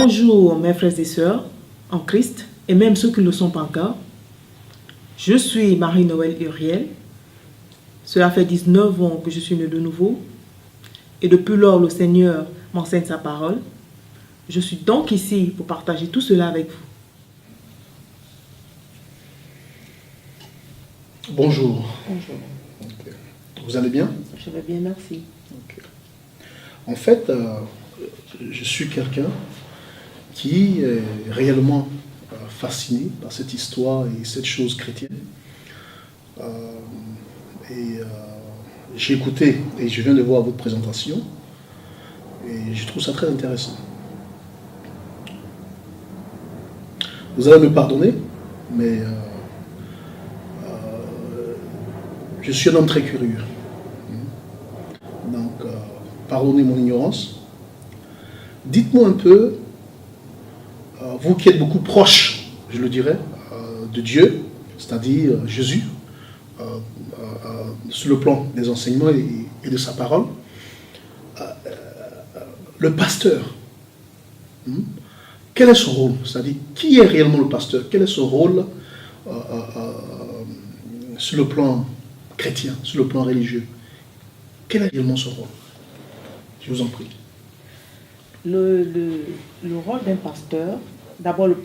Bonjour mes frères et sœurs en Christ et même ceux qui ne le sont pas encore. Je suis Marie-Noël Uriel. Cela fait 19 ans que je suis née de nouveau et depuis lors le Seigneur m'enseigne sa parole. Je suis donc ici pour partager tout cela avec vous. Bonjour. Bonjour. Okay. Vous allez bien? Je vais bien, merci. Okay. En fait, je suis quelqu'un qui est réellement fasciné par cette histoire et cette chose chrétienne. J'ai écouté et je viens de voir votre présentation et je trouve ça très intéressant. Vous allez me pardonner, mais je suis un homme très curieux. Donc, pardonnez mon ignorance. Dites-moi un peu, vous qui êtes beaucoup proche, je le dirais, de Dieu, c'est-à-dire Jésus, sur le plan des enseignements et de sa parole, le pasteur, quel est son rôle? C'est-à-dire, qui est réellement le pasteur? Quel est son rôle sur le plan chrétien, sur le plan religieux? Quel est réellement son rôle? Je vous en prie. Le rôle d'un pasteur, d'abord le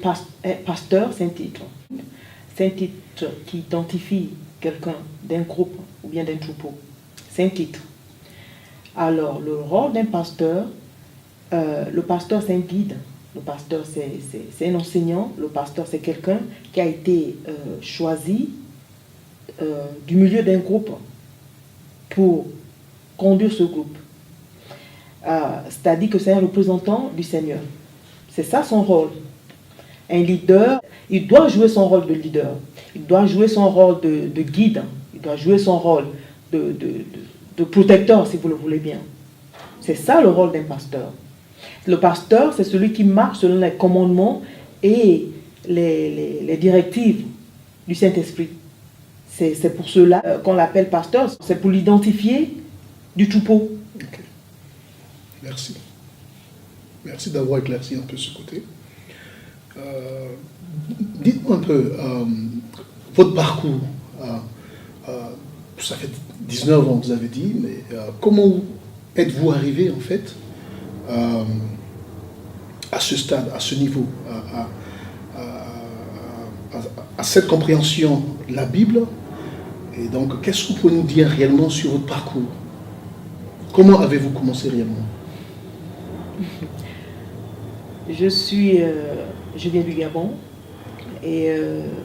pasteur, c'est un titre. C'est un titre qui identifie quelqu'un d'un groupe ou bien d'un troupeau. C'est un titre. Alors, le rôle d'un pasteur, le pasteur c'est un guide. Le pasteur c'est un enseignant. Le pasteur c'est quelqu'un qui a été choisi du milieu d'un groupe pour conduire ce groupe. C'est-à-dire que c'est un représentant du Seigneur. C'est ça son rôle. Un leader, il doit jouer son rôle de leader. Il doit jouer son rôle de guide. Il doit jouer son rôle de protecteur, si vous le voulez bien. C'est ça le rôle d'un pasteur. Le pasteur, c'est celui qui marche selon les commandements et les directives du Saint-Esprit. C'est pour cela qu'on l'appelle pasteur. C'est pour l'identifier du troupeau. Okay. Merci. Merci d'avoir éclairci un peu ce côté. Dites-moi un peu, votre parcours, ça fait 19 ans, vous avez dit, mais comment êtes-vous arrivé en fait à ce stade, à ce niveau, à cette compréhension de la Bible? Et donc, qu'est-ce que vous pouvez nous dire réellement sur votre parcours? Comment avez-vous commencé réellement? Je viens du Gabon et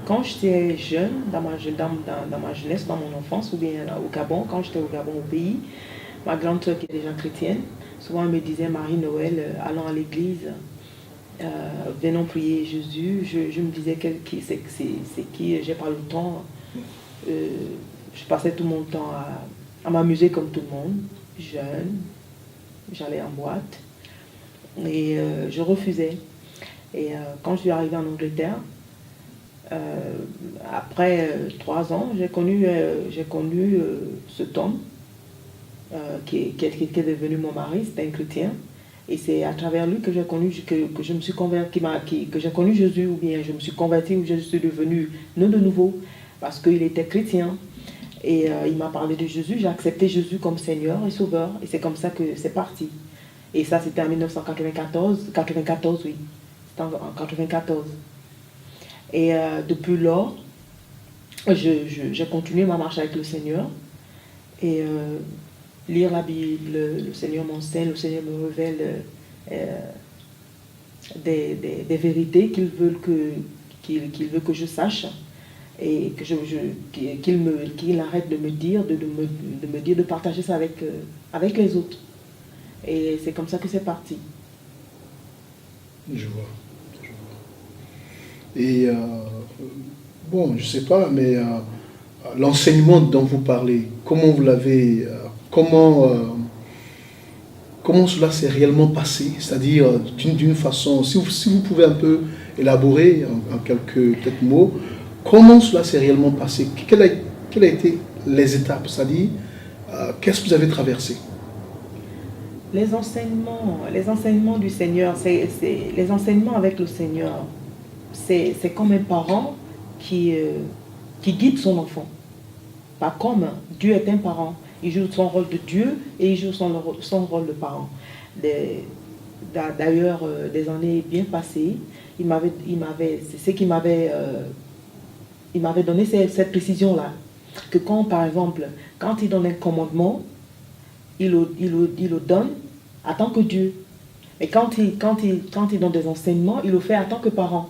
quand j'étais jeune, dans ma jeunesse, dans mon enfance, ou bien au Gabon, quand j'étais au Gabon au pays, ma grande soeur qui est déjà chrétienne, souvent elle me disait Marie-Noël, allons à l'église, venons prier Jésus. Je me disais c'est qui, j'ai pas le temps. Je passais tout mon temps à m'amuser comme tout le monde, jeune, j'allais en boîte et je refusais. Et quand je suis arrivée en Angleterre, après 3 ans, j'ai connu cet homme qui est devenu mon mari. C'était un chrétien. Et c'est à travers lui que j'ai connu, que je me suis convertie, que j'ai connu Jésus, ou bien je me suis convertie, ou je suis devenue née de nouveau, parce qu'il était chrétien. Et il m'a parlé de Jésus, j'ai accepté Jésus comme Seigneur et Sauveur. Et c'est comme ça que c'est parti. Et ça, c'était en 1994, oui. C'était en 94. Et depuis lors, j'ai continué ma marche avec le Seigneur. Et lire la Bible, le Seigneur m'enseigne, le Seigneur me révèle des vérités qu'il veut que je sache. Et que qu'il arrête de me dire, de partager ça avec les autres. Et c'est comme ça que c'est parti. Je vois. Et bon, je ne sais pas, mais l'enseignement dont vous parlez, comment vous l'avez, comment cela s'est réellement passé, c'est-à-dire d'une façon, si vous pouvez un peu élaborer en quelques peut-être mots, comment cela s'est réellement passé, quelles ont été les étapes, c'est-à-dire qu'est-ce que vous avez traversé? Les enseignements du Seigneur, les enseignements avec le Seigneur, c'est comme un parent qui guide son enfant. Pas comme Dieu est un parent. Il joue son rôle de Dieu et il joue son rôle de parent. D'ailleurs, des années bien passées, il m'avait donné cette précision-là. Que quand, par exemple, quand il donne un commandement, il le donne en tant que Dieu. Mais quand il donne des enseignements, il le fait en tant que parent.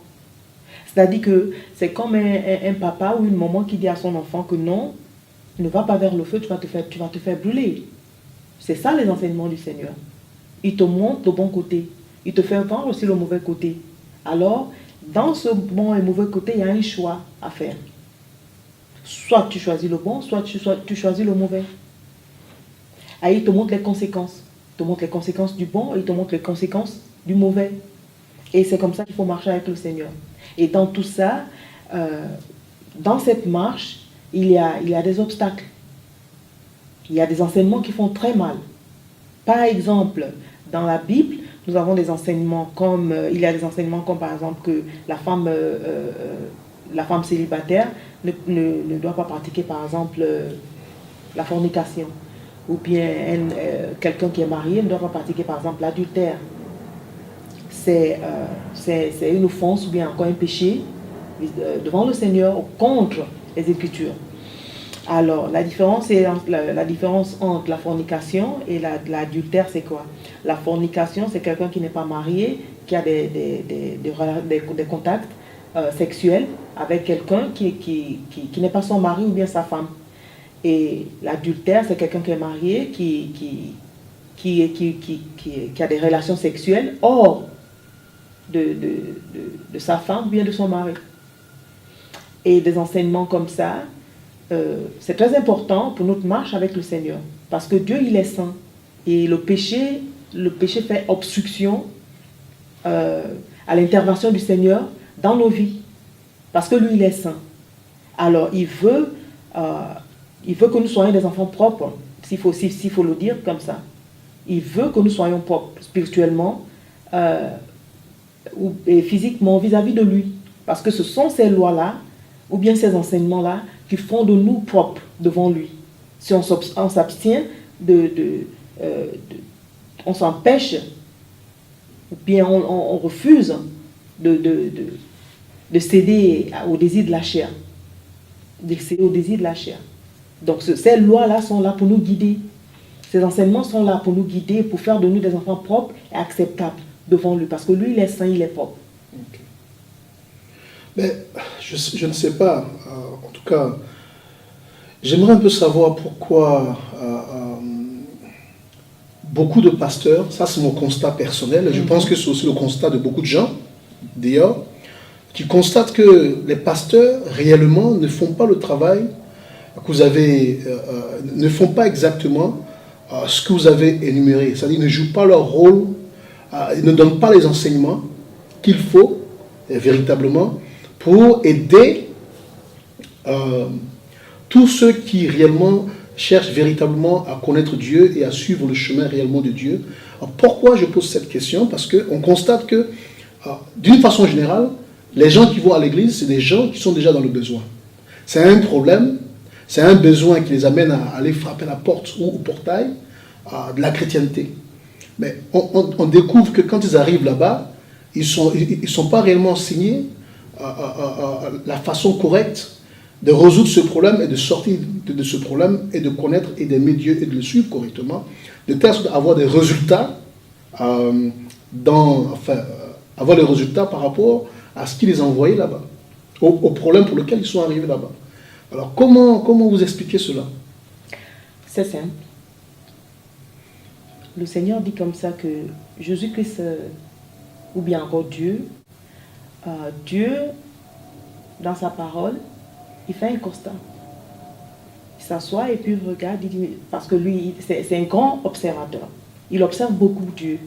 C'est-à-dire que c'est comme un papa ou une maman qui dit à son enfant que non, ne va pas vers le feu, tu vas te faire brûler. C'est ça les enseignements du Seigneur. Il te montre le bon côté. Il te fait voir aussi le mauvais côté. Alors, dans ce bon et mauvais côté, il y a un choix à faire. Soit tu choisis le bon, soit tu choisis le mauvais. Et il te montre les conséquences. Il te montre les conséquences du bon et il te montre les conséquences du mauvais. Et c'est comme ça qu'il faut marcher avec le Seigneur. Et dans tout ça, dans cette marche, il y a des obstacles. Il y a des enseignements qui font très mal. Par exemple, dans la Bible, nous avons des enseignements comme, il y a des enseignements comme par exemple que la femme célibataire ne doit pas pratiquer par exemple la fornication. Ou bien quelqu'un qui est marié ne doit pas pratiquer par exemple l'adultère. C'est une offense ou bien encore un péché devant le Seigneur contre les Écritures. Alors, la différence entre la fornication et l'adultère, c'est quoi? La fornication, c'est quelqu'un qui n'est pas marié, qui a des contacts sexuels avec quelqu'un qui n'est pas son mari ou bien sa femme. Et l'adultère, c'est quelqu'un qui est marié, qui a des relations sexuelles hors de sa femme ou bien de son mari. Et des enseignements comme ça, c'est très important pour notre marche avec le Seigneur. Parce que Dieu, il est saint. Et le péché fait obstruction à l'intervention du Seigneur dans nos vies. Parce que lui, il est saint. Alors, il veut que nous soyons des enfants propres, s'il faut le dire comme ça. Il veut que nous soyons propres spirituellement et physiquement vis-à-vis de lui. Parce que ce sont ces lois-là, ou bien ces enseignements-là, qui font de nous propres devant lui. Si on s'abstient on s'empêche, ou bien on refuse de céder au désir de la chair. De céder au désir de la chair. Donc ces lois-là sont là pour nous guider. Ces enseignements sont là pour nous guider, pour faire de nous des enfants propres et acceptables devant lui. Parce que lui, il est saint, il est propre. Okay. Mais je ne sais pas, en tout cas, j'aimerais un peu savoir pourquoi beaucoup de pasteurs, ça c'est mon constat personnel, et je pense que c'est aussi le constat de beaucoup de gens, d'ailleurs, qui constatent que les pasteurs réellement ne font pas le travail que vous avez, ne font pas exactement ce que vous avez énuméré, c'est-à-dire ne jouent pas leur rôle, ils ne donnent pas les enseignements qu'il faut véritablement pour aider tous ceux qui réellement cherchent véritablement à connaître Dieu et à suivre le chemin réellement de Dieu. Alors, pourquoi je pose cette question? Parce qu'on constate que, d'une façon générale, les gens qui vont à l'église, c'est des gens qui sont déjà dans le besoin. C'est un problème, c'est un besoin qui les amène à aller frapper la porte ou au portail de la chrétienté. Mais on découvre que quand ils arrivent là-bas, ils ne sont pas réellement enseignés la façon correcte de résoudre ce problème et de sortir de ce problème et de connaître et d'aimer Dieu et de le suivre correctement, de telle sorte d'avoir des résultats, avoir des résultats par rapport à ce qui les a envoyés là-bas, au problème pour lequel ils sont arrivés là-bas. Alors comment vous expliquez cela? C'est simple. Le Seigneur dit comme ça que Jésus-Christ, ou bien encore Dieu, dans sa parole, il fait un constat. Il s'assoit et puis il regarde, il dit, parce que lui, c'est un grand observateur. Il observe beaucoup Dieu.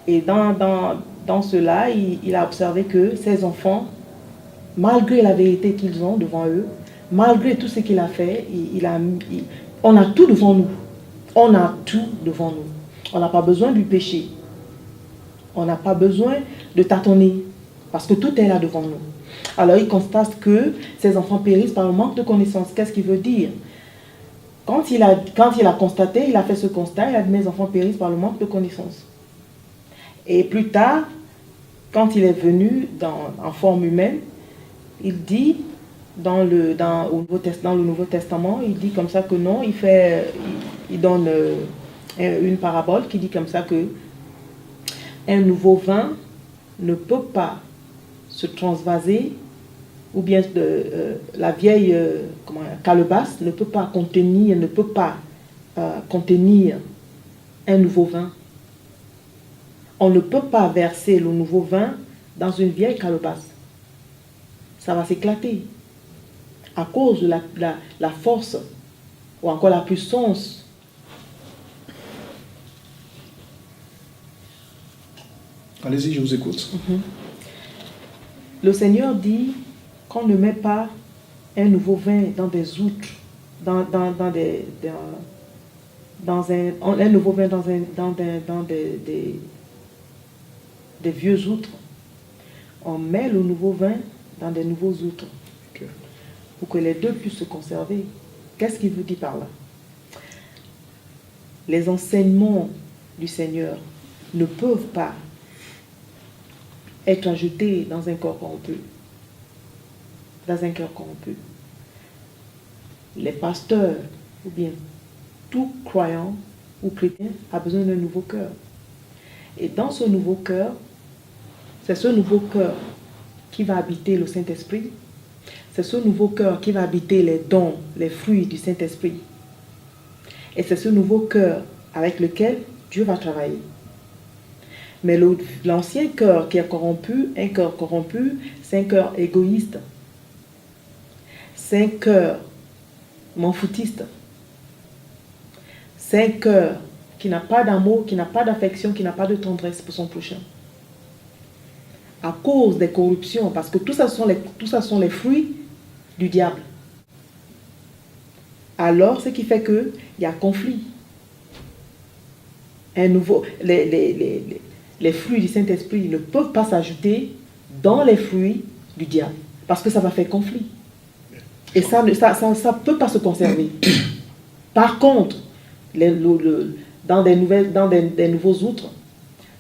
Et dans cela, il a observé que ses enfants, malgré la vérité qu'ils ont devant eux, malgré tout ce qu'il a fait, on a tout devant nous. On a tout devant nous. On n'a pas besoin du péché. On n'a pas besoin de tâtonner. Parce que tout est là devant nous. Alors il constate que ses enfants périssent par le manque de connaissance. Qu'est-ce qu'il veut dire? Quand il a constaté, il a fait ce constat, il a dit mes enfants périssent par le manque de connaissance. Et plus tard, quand il est venu en forme humaine, il dit dans le Nouveau Testament, il dit comme ça que non, il donne une parabole qui dit comme ça que un nouveau vin ne peut pas se transvaser, ou bien la vieille calebasse ne peut pas contenir un nouveau vin. On ne peut pas verser le nouveau vin dans une vieille calebasse. Ça va s'éclater à cause de la force ou encore la puissance. Allez-y, je vous écoute. Le Seigneur dit qu'on ne met pas un nouveau vin dans des outres, un nouveau vin dans des vieux outres. On met le nouveau vin dans des nouveaux outres pour que les deux puissent se conserver. Qu'est-ce qu'il vous dit par là? Les enseignements du Seigneur ne peuvent pas être ajoutés dans un corps corrompu. Dans un cœur corrompu. Les pasteurs, ou bien tout croyant ou chrétien, a besoin d'un nouveau cœur. Et dans ce nouveau cœur, c'est ce nouveau cœur qui va habiter le Saint-Esprit. C'est ce nouveau cœur qui va habiter les dons, les fruits du Saint-Esprit. Et c'est ce nouveau cœur avec lequel Dieu va travailler. Mais l'ancien cœur qui est corrompu, un cœur corrompu, c'est un cœur égoïste. C'est un cœur m'en-foutiste. C'est un cœur qui n'a pas d'amour, qui n'a pas d'affection, qui n'a pas de tendresse pour son prochain. À cause des corruptions, parce que tout ça sont les fruits du diable. Alors, ce qui fait qu'il y a conflit. Les fruits du Saint-Esprit ne peuvent pas s'ajouter dans les fruits du diable, parce que ça va faire conflit. Et ça ne peut pas se conserver. Par contre, dans des nouveaux outres,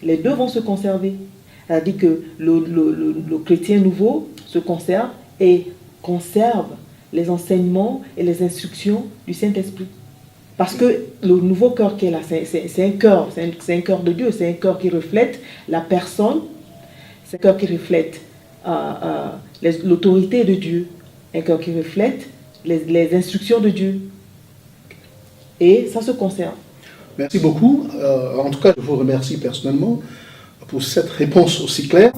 les deux vont se conserver. C'est-à-dire que le chrétien nouveau se conserve et conserve les enseignements et les instructions du Saint-Esprit. Parce que le nouveau cœur qui est là, c'est un cœur de Dieu, c'est un cœur qui reflète la personne, c'est un cœur qui reflète l'autorité de Dieu, un cœur qui reflète les instructions de Dieu. Et ça se conserve. Merci beaucoup. En tout cas, je vous remercie personnellement pour cette réponse aussi claire.